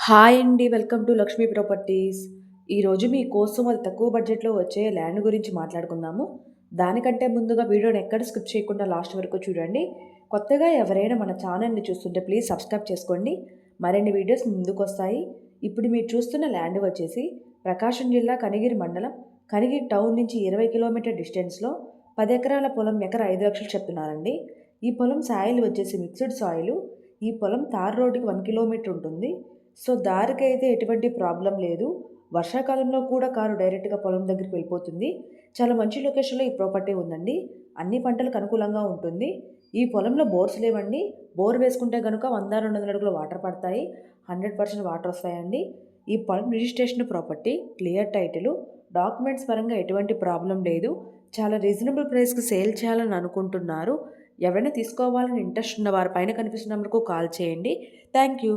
Hi అండి. Welcome to Lakshmi properties. ఈరోజు మీకోసం అది తక్కువ బడ్జెట్‌లో వచ్చే ల్యాండ్ గురించి మాట్లాడుకుందాము. దానికంటే ముందుగా వీడియోని ఎక్కడ స్కిప్ చేయకుండా లాస్ట్ వరకు చూడండి. కొత్తగా ఎవరైనా మన ఛానల్‌ని చూస్తుంటే ప్లీజ్ సబ్స్క్రైబ్ చేసుకోండి. మరిన్ని వీడియోస్ ముందుకొస్తాయి. ఇప్పుడు మీరు చూస్తున్న ల్యాండ్ వచ్చేసి ప్రకాశం జిల్లా కనిగిరి మండలం, కనిగిరి టౌన్ నుంచి 20 కిలోమీటర్ డిస్టెన్స్‌లో 10 ఎకరాల పొలం ఎకరా 5,00,000 చెప్తున్నారండి. ఈ పొలం సాయిల్ వచ్చేసి మిక్స్డ్ సాయిలు. ఈ పొలం తార్ రోడ్డుకి 1 కిలోమీటర్ ఉంటుంది. సో, దారికైతే ఎటువంటి ప్రాబ్లమ్ లేదు. వర్షాకాలంలో కూడా కారు డైరెక్ట్‌గా పొలం దగ్గరికి వెళ్ళిపోతుంది. చాలా మంచి లొకేషన్‌లో ఈ ప్రాపర్టీ ఉందండి. అన్ని పంటలకు అనుకూలంగా ఉంటుంది. ఈ పొలంలో బోర్స్ లేవండి. బోర్ వేసుకుంటే గనుక 100, 200 అడుగుల వాటర్ పడతాయి. 100% వాటర్ వస్తాయండి. ఈ పొలం registration property, clear title, documents పరంగా ఎటువంటి ప్రాబ్లమ్ లేదు. చాలా రీజనబుల్ ప్రైస్‌కి సేల్ చేయాలని అనుకుంటున్నారు. ఎవరైనా తీసుకోవాలని ఇంట్రెస్ట్ ఉన్న వారు పైన కనిపిస్తున్న నంబర్‌కు కాల్ చేయండి. Thank you.